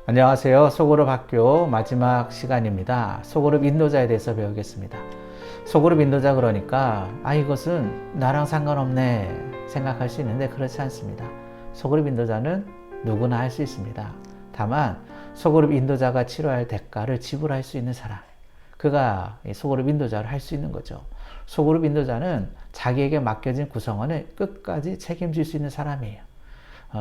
안녕하세요. 소그룹 학교 마지막 시간입니다. 소그룹 인도자에 대해서 배우겠습니다. 소그룹 인도자 그러니까 이것은 나랑 상관없네 생각할 수 있는데 그렇지 않습니다. 소그룹 인도자는 누구나 할 수 있습니다. 다만 소그룹 인도자가 치러야 할 대가를 지불할 수 있는 사람, 그가 소그룹 인도자를 할 수 있는 거죠. 소그룹 인도자는 자기에게 맡겨진 구성원을 끝까지 책임질 수 있는 사람이에요.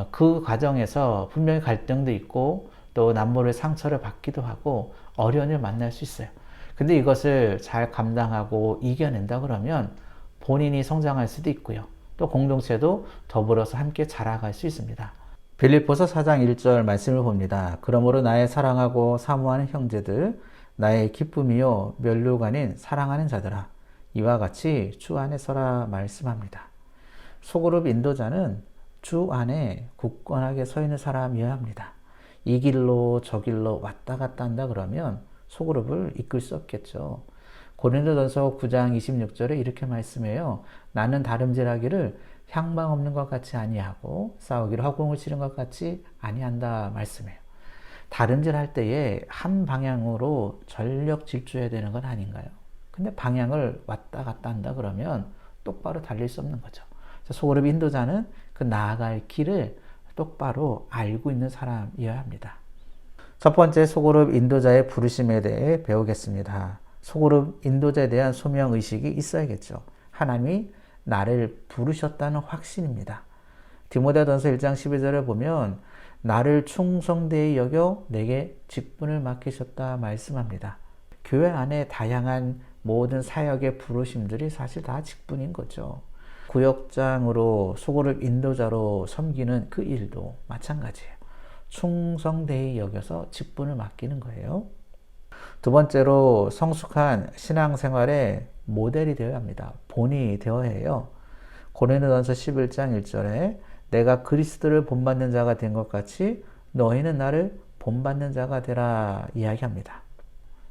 그 과정에서 분명히 갈등도 있고 또 남모를 상처를 받기도 하고 어려움을 만날 수 있어요. 근데 이것을 잘 감당하고 이겨낸다 그러면 본인이 성장할 수도 있고요. 또 공동체도 더불어서 함께 자라갈 수 있습니다. 빌립보서 4장 1절 말씀을 봅니다. 그러므로 나의 사랑하고 사모하는 형제들, 나의 기쁨이요 멸류가 아닌 사랑하는 자들아, 이와 같이 주 안에 서라 말씀합니다. 소그룹 인도자는 주 안에 굳건하게 서 있는 사람이어야 합니다. 이 길로 저 길로 왔다 갔다 한다 그러면 소그룹을 이끌 수 없겠죠. 고린도전서 9장 26절에 이렇게 말씀해요. 나는 다름질하기를 향방 없는 것 같이 아니하고 싸우기를 허공을 치는 것 같이 아니한다 말씀해요. 다름질할 때에 한 방향으로 전력 질주해야 되는 건 아닌가요? 근데 방향을 왔다 갔다 한다 그러면 똑바로 달릴 수 없는 거죠. 소그룹 인도자는 그 나아갈 길을 똑바로 알고 있는 사람이어야 합니다. 첫 번째 소그룹 인도자의 부르심에 대해 배우겠습니다. 소그룹 인도자에 대한 소명의식이 있어야겠죠. 하나님이 나를 부르셨다는 확신입니다. 디모데전서 1장 12절을 보면 나를 충성되이 여겨 내게 직분을 맡기셨다 말씀합니다. 교회 안에 다양한 모든 사역의 부르심들이 사실 다 직분인 거죠. 구역장으로 소그룹 인도자로 섬기는 그 일도 마찬가지예요. 충성되이 여겨서 직분을 맡기는 거예요. 두 번째로 성숙한 신앙생활의 모델이 되어야 합니다. 본이 되어야 해요. 고린도전서 11장 1절에 내가 그리스도를 본받는 자가 된 것 같이 너희는 나를 본받는 자가 되라 이야기합니다.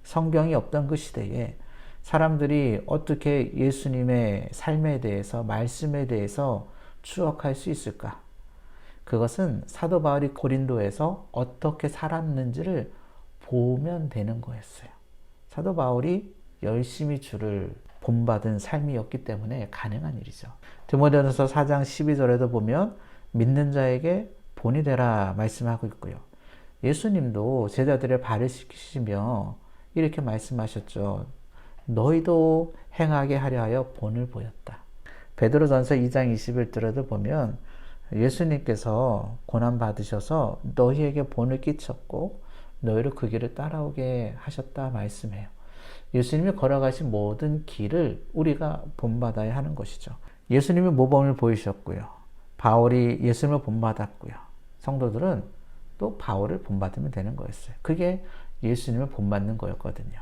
성경이 없던 그 시대에 사람들이 어떻게 예수님의 삶에 대해서, 말씀에 대해서 추억할 수 있을까? 그것은 사도 바울이 고린도에서 어떻게 살았는지를 보면 되는 거였어요. 사도 바울이 열심히 주를 본받은 삶이었기 때문에 가능한 일이죠. 디모데전서 4장 12절에도 보면 믿는 자에게 본이 되라 말씀하고 있고요. 예수님도 제자들의 발을 씻기시며 이렇게 말씀하셨죠. 너희도 행하게 하려 하여 본을 보였다. 베드로전서 2장 21절에도 보면 예수님께서 고난 받으셔서 너희에게 본을 끼쳤고 너희를 그 길을 따라오게 하셨다 말씀해요. 예수님이 걸어가신 모든 길을 우리가 본받아야 하는 것이죠. 예수님이 모범을 보이셨고요. 바울이 예수님을 본받았고요. 성도들은 또 바울을 본받으면 되는 거였어요. 그게 예수님을 본받는 거였거든요.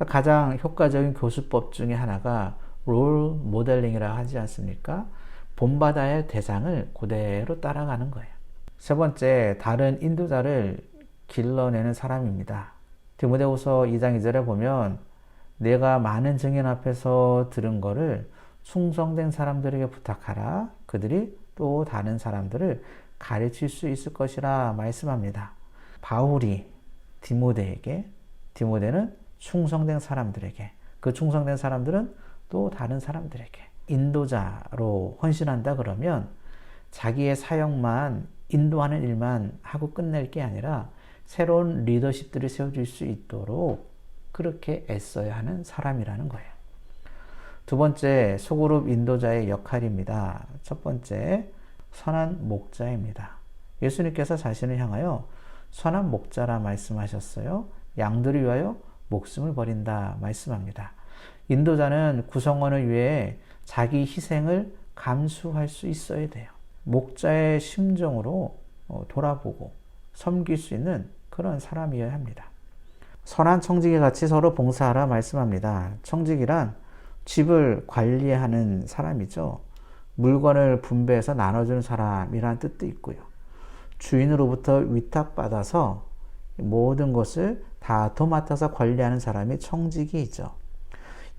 가장 효과적인 교수법 중에 하나가 롤 모델링이라고 하지 않습니까? 본받아야 할 대상을 그대로 따라가는 거예요. 세 번째, 다른 인도자를 길러내는 사람입니다. 디모데후서 2장 2절에 보면 내가 많은 증인 앞에서 들은 거를 충성된 사람들에게 부탁하라. 그들이 또 다른 사람들을 가르칠 수 있을 것이라 말씀합니다. 바울이 디모데에게, 디모데는 충성된 사람들에게, 그 충성된 사람들은 또 다른 사람들에게 인도자로 헌신한다 그러면 자기의 사역만, 인도하는 일만 하고 끝낼 게 아니라 새로운 리더십들이 세워질 수 있도록 그렇게 애써야 하는 사람이라는 거예요. 두 번째, 소그룹 인도자의 역할입니다. 첫 번째, 선한 목자입니다. 예수님께서 자신을 향하여 선한 목자라 말씀하셨어요. 양들을 위하여 목숨을 버린다 말씀합니다. 인도자는 구성원을 위해 자기 희생을 감수할 수 있어야 돼요. 목자의 심정으로 돌아보고 섬길 수 있는 그런 사람이어야 합니다. 선한 청지기 같이 서로 봉사하라 말씀합니다. 청지기란 집을 관리하는 사람이죠. 물건을 분배해서 나눠주는 사람이라는 뜻도 있고요. 주인으로부터 위탁받아서 모든 것을 다 도맡아서 관리하는 사람이 청지기이죠.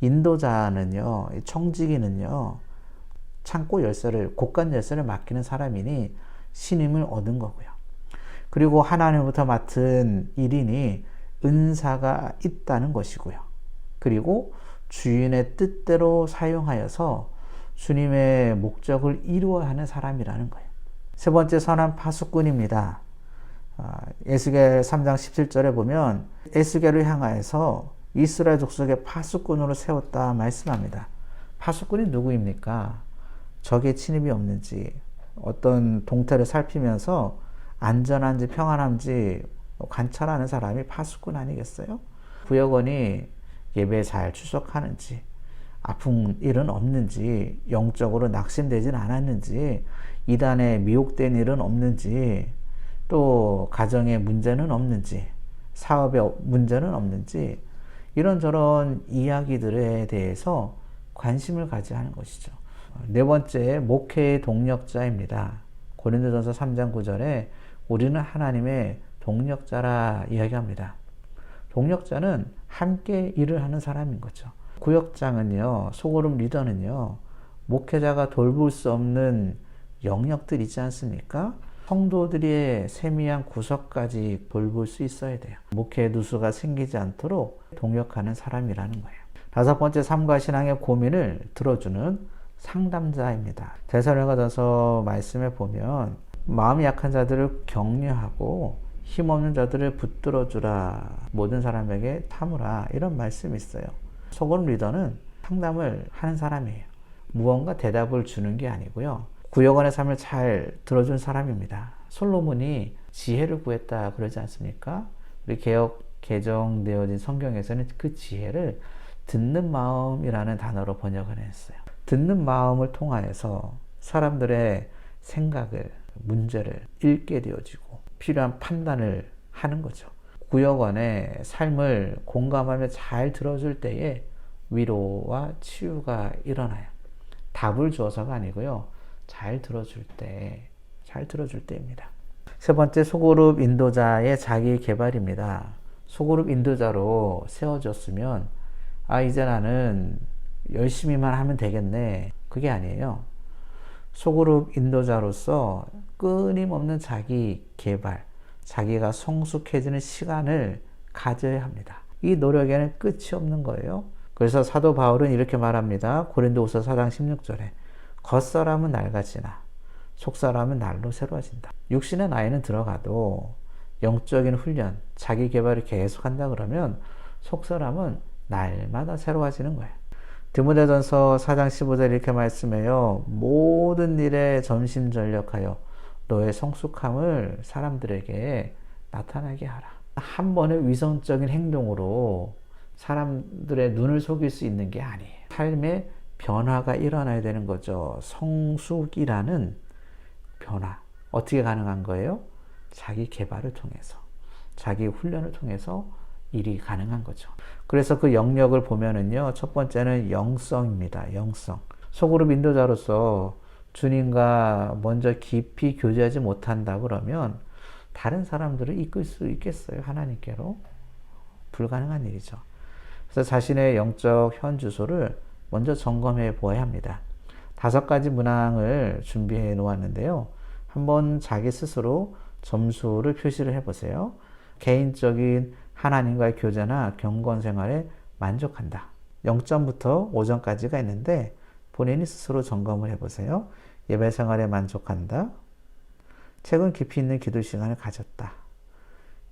인도자는요, 청지기는요, 창고 열쇠를, 곳간 열쇠를 맡기는 사람이니 신임을 얻은 거고요. 그리고 하나님부터 맡은 일이니 은사가 있다는 것이고요. 그리고 주인의 뜻대로 사용하여서 주님의 목적을 이루어야 하는 사람이라는 거예요. 세 번째, 선한 파수꾼입니다. 에스겔 3장 17절에 보면 에스겔을 향하여서 이스라엘 족속의 파수꾼으로 세웠다 말씀합니다. 파수꾼이 누구입니까? 적의 침입이 없는지, 어떤 동태를 살피면서 안전한지 평안한지 관찰하는 사람이 파수꾼 아니겠어요? 구역원이 예배에 잘 출석하는지, 아픈 일은 없는지, 영적으로 낙심되진 않았는지, 이단에 미혹된 일은 없는지, 또 가정에 문제는 없는지, 사업에 문제는 없는지, 이런저런 이야기들에 대해서 관심을 가져야 하는 것이죠. 네 번째, 목회의 동력자입니다. 고린도전서 3장 9절에 우리는 하나님의 동력자라 이야기합니다. 동력자는 함께 일을 하는 사람인 거죠. 구역장은요, 소그룹 리더는요, 목회자가 돌볼 수 없는 영역들 있지 않습니까? 성도들의 세미한 구석까지 돌볼 수 있어야 돼요. 목회의 누수가 생기지 않도록 동력하는 사람이라는 거예요. 다섯 번째, 삶과 신앙의 고민을 들어주는 상담자입니다. 데살로니가전서 말씀에 보면 마음이 약한 자들을 격려하고 힘없는 자들을 붙들어주라, 모든 사람에게 참으라, 이런 말씀이 있어요. 소그룹 리더는 상담을 하는 사람이에요. 무언가 대답을 주는 게 아니고요, 구역원의 삶을 잘 들어준 사람입니다. 솔로몬이 지혜를 구했다 그러지 않습니까? 우리 개정되어진 성경에서는 그 지혜를 듣는 마음이라는 단어로 번역을 했어요. 듣는 마음을 통하여서 사람들의 생각을, 문제를 읽게 되어지고 필요한 판단을 하는 거죠. 구역원의 삶을 공감하며 잘 들어줄 때에 위로와 치유가 일어나요. 답을 주어서가 아니고요, 잘 들어줄 때입니다. 세 번째, 소그룹 인도자의 자기 개발입니다. 소그룹 인도자로 세워졌으면 이제 나는 열심히만 하면 되겠네, 그게 아니에요. 소그룹 인도자로서 끊임없는 자기 개발, 자기가 성숙해지는 시간을 가져야 합니다. 이 노력에는 끝이 없는 거예요. 그래서 사도 바울은 이렇게 말합니다. 고린도후서 4장 16절에 겉사람은 낡아지나 속사람은 날로 새로워진다. 육신의 나이는 들어가도 영적인 훈련, 자기 개발을 계속한다 그러면 속사람은 날마다 새로워지는 거예요. 디모데전서 4장 15절 이렇게 말씀해요. 모든 일에 전심전력하여 너의 성숙함을 사람들에게 나타나게 하라. 한 번의 위선적인 행동으로 사람들의 눈을 속일 수 있는 게 아니에요. 삶의 변화가 일어나야 되는 거죠. 성숙이라는 변화. 어떻게 가능한 거예요? 자기 개발을 통해서, 자기 훈련을 통해서 일이 가능한 거죠. 그래서 그 영역을 보면은요, 첫 번째는 영성입니다. 영성. 소그룹 인도자로서 주님과 먼저 깊이 교제하지 못한다 그러면 다른 사람들을 이끌 수 있겠어요? 하나님께로? 불가능한 일이죠. 그래서 자신의 영적 현 주소를 먼저 점검해 보아야 합니다. 5가지 문항을 준비해 놓았는데요. 한번 자기 스스로 점수를 표시를 해보세요. 개인적인 하나님과의 교제나 경건 생활에 만족한다. 0점부터 5점까지가 있는데 본인이 스스로 점검을 해보세요. 예배 생활에 만족한다. 최근 깊이 있는 기도 시간을 가졌다.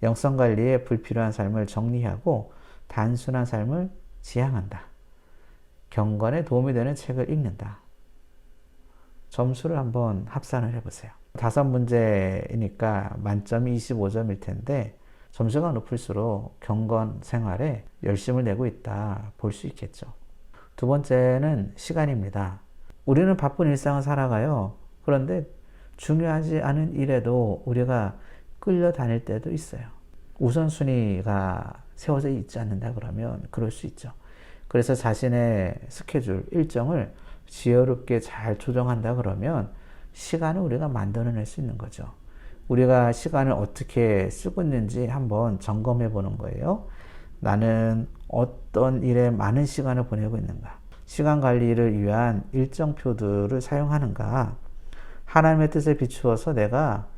영성 관리에 불필요한 삶을 정리하고 단순한 삶을 지향한다. 경건에 도움이 되는 책을 읽는다. 점수를 한번 합산을 해보세요. 5문제이니까 만점이 25점일 텐데 점수가 높을수록 경건 생활에 열심을 내고 있다 볼 수 있겠죠. 두 번째는 시간입니다. 우리는 바쁜 일상을 살아가요. 그런데 중요하지 않은 일에도 우리가 끌려다닐 때도 있어요. 우선순위가 세워져 있지 않는다 그러면 그럴 수 있죠. 그래서 자신의 스케줄, 일정을 지혜롭게 잘 조정한다 그러면 시간을 우리가 만들어낼 수 있는 거죠. 우리가 시간을 어떻게 쓰고 있는지 한번 점검해 보는 거예요. 나는 어떤 일에 많은 시간을 보내고 있는가? 시간 관리를 위한 일정표들을 사용하는가? 하나님의 뜻에 비추어서 내가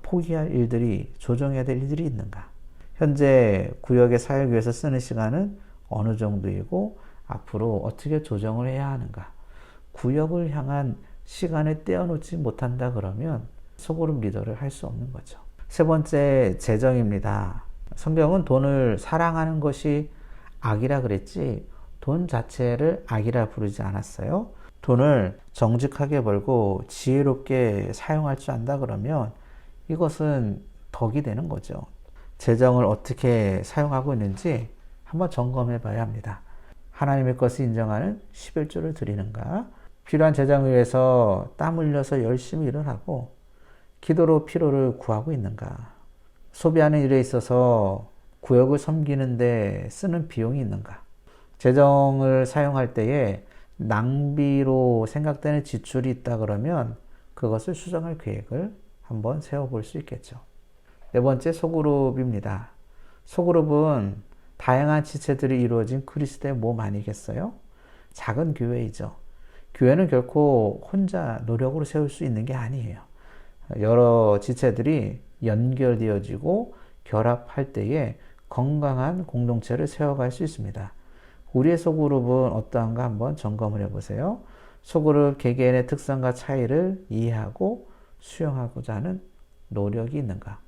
포기할 일들이, 조정해야 될 일들이 있는가? 현재 구역의 사역 위해서 쓰는 시간은 어느 정도이고 앞으로 어떻게 조정을 해야 하는가? 구역을 향한 시간을 떼어놓지 못한다 그러면 소그룹 리더를 할 수 없는 거죠. 세 번째, 재정입니다. 성경은 돈을 사랑하는 것이 악이라 그랬지 돈 자체를 악이라 부르지 않았어요. 돈을 정직하게 벌고 지혜롭게 사용할 줄 안다 그러면 이것은 덕이 되는 거죠. 재정을 어떻게 사용하고 있는지 한번 점검해 봐야 합니다. 하나님의 것을 인정하는 11조를 드리는가? 필요한 재정을 위해서 땀 흘려서 열심히 일을 하고 기도로 필요를 구하고 있는가? 소비하는 일에 있어서 구역을 섬기는데 쓰는 비용이 있는가? 재정을 사용할 때에 낭비로 생각되는 지출이 있다 그러면 그것을 수정할 계획을 한번 세워볼 수 있겠죠. 네 번째, 소그룹입니다. 소그룹은 다양한 지체들이 이루어진 그리스도의 몸 아니겠어요? 작은 교회이죠. 교회는 결코 혼자 노력으로 세울 수 있는 게 아니에요. 여러 지체들이 연결되어지고 결합할 때에 건강한 공동체를 세워갈 수 있습니다. 우리의 소그룹은 어떠한가 한번 점검을 해보세요. 소그룹 개개인의 특성과 차이를 이해하고 수용하고자 하는 노력이 있는가?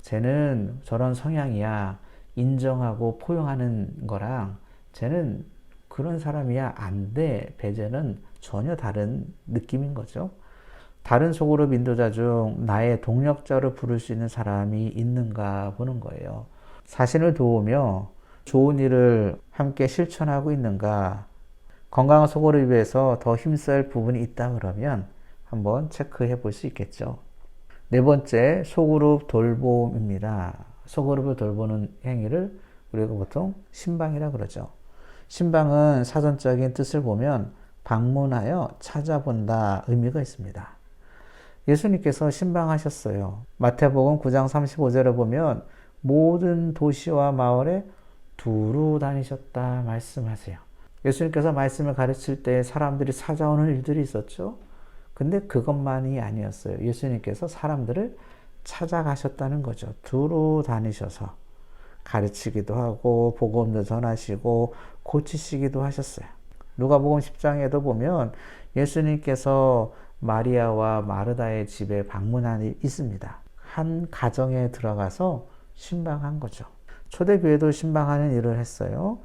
쟤는 저런 성향이야 인정하고 포용하는 거랑 쟤는 그런 사람이야 안 돼 배제는 전혀 다른 느낌인 거죠. 다른 소그룹 인도자 중 나의 동력자로 부를 수 있는 사람이 있는가 보는 거예요. 자신을 도우며 좋은 일을 함께 실천하고 있는가, 건강한 소그룹에서 더 힘쓸 부분이 있다 그러면 한번 체크해 볼 수 있겠죠. 네 번째, 소그룹 돌봄입니다. 소그룹을 돌보는 행위를 우리가 보통 신방이라 그러죠. 신방은 사전적인 뜻을 보면 방문하여 찾아본다 의미가 있습니다. 예수님께서 신방하셨어요. 마태복음 9장 35절을 보면 모든 도시와 마을에 두루 다니셨다 말씀하세요. 예수님께서 말씀을 가르칠 때 사람들이 찾아오는 일들이 있었죠. 근데 그것만이 아니었어요. 예수님께서 사람들을 찾아가셨다는 거죠. 두루 다니셔서 가르치기도 하고 복음도 전하시고 고치시기도 하셨어요. 누가복음 10장에도 보면 예수님께서 마리아와 마르다의 집에 방문한 일이 있습니다. 한 가정에 들어가서 신방한 거죠. 초대교회도 신방하는 일을 했어요.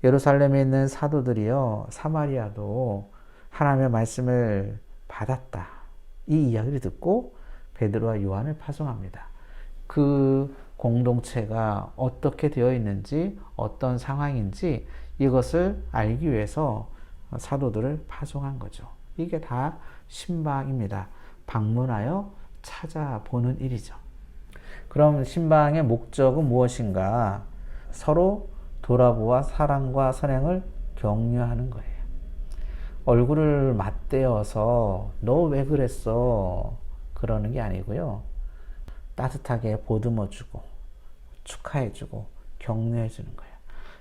예루살렘에 있는 사도들이요, 사마리아도 하나님의 말씀을 받았다. 이 이야기를 듣고 베드로와 요한을 파송합니다. 그 공동체가 어떻게 되어 있는지, 어떤 상황인지 이것을 알기 위해서 사도들을 파송한 거죠. 이게 다 신방입니다. 방문하여 찾아보는 일이죠. 그럼 신방의 목적은 무엇인가? 서로 돌아보아 사랑과 선행을 격려하는 거예요. 얼굴을 맞대어서 너 왜 그랬어? 그러는 게 아니고요. 따뜻하게 보듬어주고 축하해주고 격려해주는 거예요.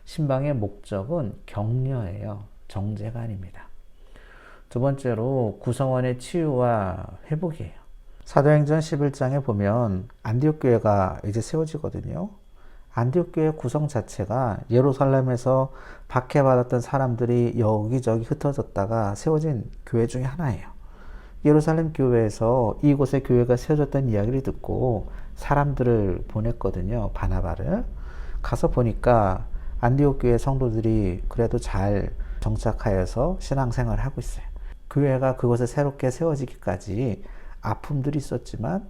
신방의 목적은 격려예요. 정죄가 아닙니다. 두 번째로 구성원의 치유와 회복이에요. 사도행전 11장에 보면 안디옥 교회가 이제 세워지거든요. 안디옥 교회 구성 자체가 예루살렘에서 박해받았던 사람들이 여기저기 흩어졌다가 세워진 교회 중에 하나예요. 예루살렘 교회에서 이곳에 교회가 세워졌다는 이야기를 듣고 사람들을 보냈거든요. 바나바를. 가서 보니까 안디옥 교회 성도들이 그래도 잘 정착하여서 신앙생활을 하고 있어요. 교회가 그곳에 새롭게 세워지기까지 아픔들이 있었지만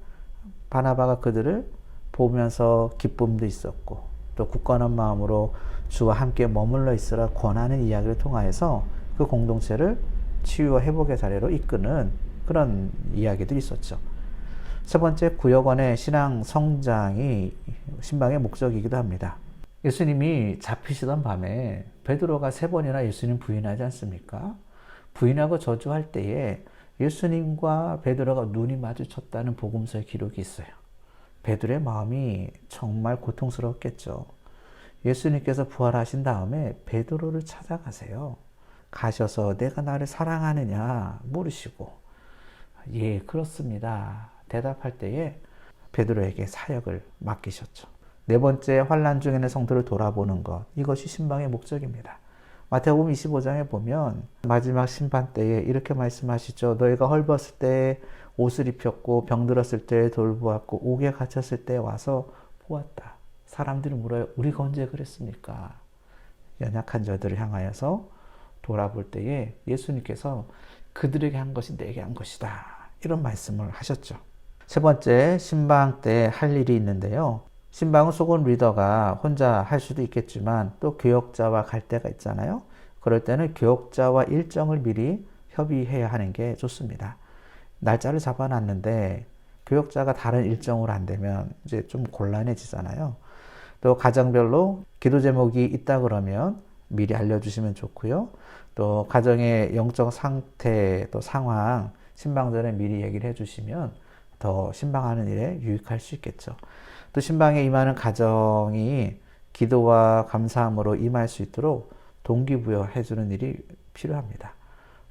바나바가 그들을 보면서 기쁨도 있었고 또 굳건한 마음으로 주와 함께 머물러 있으라 권하는 이야기를 통하여서 그 공동체를 치유와 회복의 자리로 이끄는 그런 이야기들이 있었죠. 세 번째, 구역원의 신앙 성장이 신방의 목적이기도 합니다. 예수님이 잡히시던 밤에 베드로가 3번이나 예수님 부인하지 않습니까? 부인하고 저주할 때에 예수님과 베드로가 눈이 마주쳤다는 복음서의 기록이 있어요. 베드로의 마음이 정말 고통스럽겠죠. 예수님께서 부활하신 다음에 베드로를 찾아가세요. 가셔서 내가 나를 사랑하느냐 물으시고 예 그렇습니다. 대답할 때에 베드로에게 사역을 맡기셨죠. 네 번째, 환난 중에는 성도를 돌아보는 것. 이것이 신방의 목적입니다. 마태복음 25장에 보면 마지막 심판 때에 이렇게 말씀하시죠. 너희가 헐벗을 때 옷을 입혔고 병들었을 때 돌보았고 옥에 갇혔을 때 와서 보았다. 사람들이 물어요. 우리가 언제 그랬습니까? 연약한 자들을 향하여서 돌아볼 때에 예수님께서 그들에게 한 것이 내게 한 것이다. 이런 말씀을 하셨죠. 세 번째, 신방 때 할 일이 있는데요. 신방은 소그룹 리더가 혼자 할 수도 있겠지만 또 교역자와 갈 때가 있잖아요. 그럴 때는 교역자와 일정을 미리 협의해야 하는 게 좋습니다. 날짜를 잡아놨는데 교역자가 다른 일정으로 안 되면 이제 좀 곤란해지잖아요. 또 가정별로 기도 제목이 있다 그러면 미리 알려주시면 좋고요. 또 가정의 영적 상태, 또 상황, 신방 전에 미리 얘기를 해주시면 더 신방하는 일에 유익할 수 있겠죠. 또 신방에 임하는 가정이 기도와 감사함으로 임할 수 있도록 동기부여 해주는 일이 필요합니다.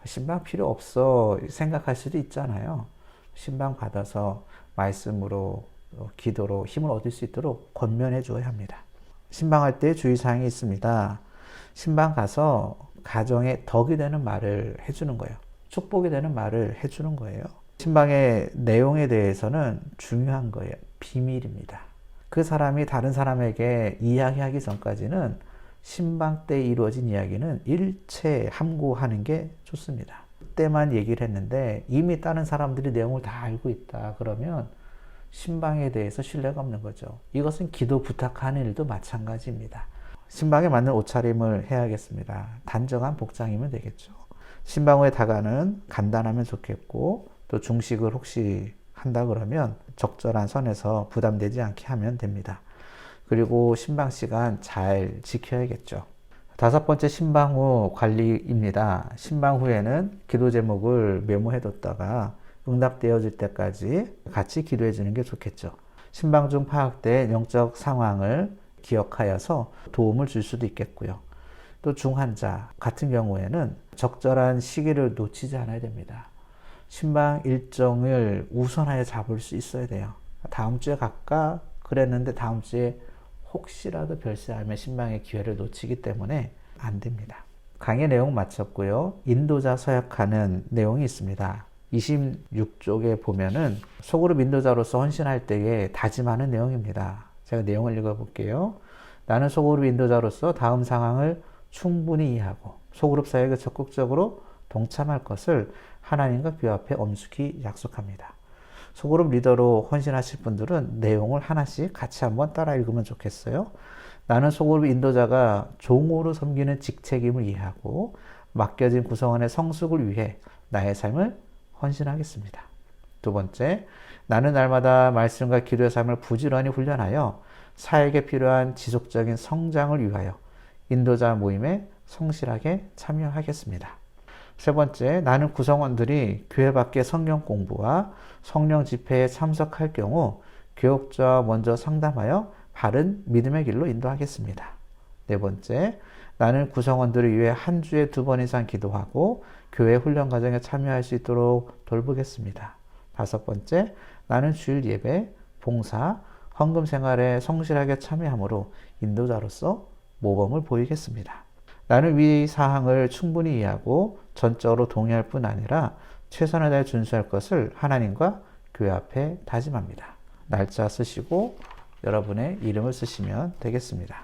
신방 필요 없어 생각할 수도 있잖아요. 신방 받아서 말씀으로 기도로 힘을 얻을 수 있도록 권면해 줘야 합니다. 신방할 때 주의사항이 있습니다. 신방 가서 가정에 덕이 되는 말을 해주는 거예요. 축복이 되는 말을 해주는 거예요. 신방의 내용에 대해서는 중요한 거예요. 비밀입니다. 그 사람이 다른 사람에게 이야기하기 전까지는 신방 때 이루어진 이야기는 일체 함구하는 게 좋습니다. 그때만 얘기를 했는데 이미 다른 사람들이 내용을 다 알고 있다 그러면 신방에 대해서 신뢰가 없는 거죠. 이것은 기도 부탁하는 일도 마찬가지입니다. 신방에 맞는 옷차림을 해야겠습니다. 단정한 복장이면 되겠죠. 신방 후에 다가는 간단하면 좋겠고 또 중식을 혹시 한다 그러면 적절한 선에서 부담되지 않게 하면 됩니다. 그리고 신방 시간 잘 지켜야겠죠. 다섯 번째, 신방 후 관리입니다. 신방 후에는 기도 제목을 메모해뒀다가 응답되어질 때까지 같이 기도해 주는 게 좋겠죠. 신방 중 파악된 영적 상황을 기억하여서 도움을 줄 수도 있겠고요. 또 중환자 같은 경우에는 적절한 시기를 놓치지 않아야 됩니다. 신방 일정을 우선하여 잡을 수 있어야 돼요. 다음 주에 갈까 그랬는데 다음 주에 혹시라도 별세하면 신방의 기회를 놓치기 때문에 안 됩니다. 강의 내용 마쳤고요. 인도자 서약하는 내용이 있습니다. 26쪽에 보면은 소그룹 인도자로서 헌신할 때에 다짐하는 내용입니다. 제가 내용을 읽어볼게요. 나는 소그룹 인도자로서 다음 상황을 충분히 이해하고 소그룹 사역에 적극적으로 동참할 것을 하나님과 교회 앞에 엄숙히 약속합니다. 소그룹 리더로 헌신하실 분들은 내용을 하나씩 같이 한번 따라 읽으면 좋겠어요. 나는 소그룹 인도자가 종으로 섬기는 직책임을 이해하고 맡겨진 구성원의 성숙을 위해 나의 삶을 헌신하겠습니다. 두 번째, 나는 날마다 말씀과 기도의 삶을 부지런히 훈련하여 사역에 필요한 지속적인 성장을 위하여 인도자 모임에 성실하게 참여하겠습니다. 세 번째, 나는 구성원들이 교회 밖의 성경 공부와 성령 집회에 참석할 경우 교역자와 먼저 상담하여 바른 믿음의 길로 인도하겠습니다. 네 번째, 나는 구성원들을 위해 한 주에 2번 이상 기도하고 교회 훈련 과정에 참여할 수 있도록 돌보겠습니다. 다섯 번째, 나는 주일 예배, 봉사, 헌금 생활에 성실하게 참여함으로 인도자로서 모범을 보이겠습니다. 나는 위 사항을 충분히 이해하고 전적으로 동의할 뿐 아니라 최선을 다해 준수할 것을 하나님과 교회 앞에 다짐합니다. 날짜 쓰시고 여러분의 이름을 쓰시면 되겠습니다.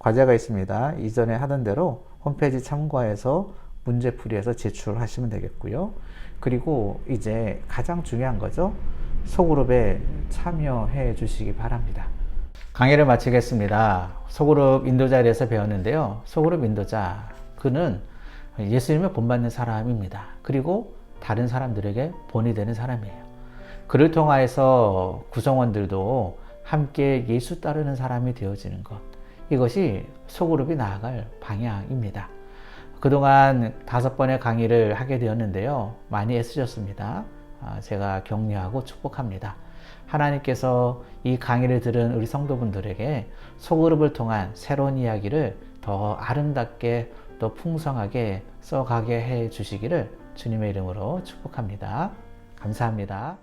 과제가 있습니다. 이전에 하던 대로 홈페이지 참고해서 문제풀이해서 제출하시면 되겠고요. 그리고 이제 가장 중요한 거죠. 소그룹에 참여해 주시기 바랍니다. 강의를 마치겠습니다. 소그룹 인도자에 대해서 배웠는데요. 소그룹 인도자, 그는 예수님을 본받는 사람입니다. 그리고 다른 사람들에게 본이 되는 사람이에요. 그를 통하여서 구성원들도 함께 예수 따르는 사람이 되어지는 것, 이것이 소그룹이 나아갈 방향입니다. 그동안 5번의 강의를 하게 되었는데요. 많이 애쓰셨습니다. 제가 격려하고 축복합니다. 하나님께서 이 강의를 들은 우리 성도분들에게 소그룹을 통한 새로운 이야기를 더 아름답게 또 풍성하게 써가게 해 주시기를 주님의 이름으로 축복합니다. 감사합니다.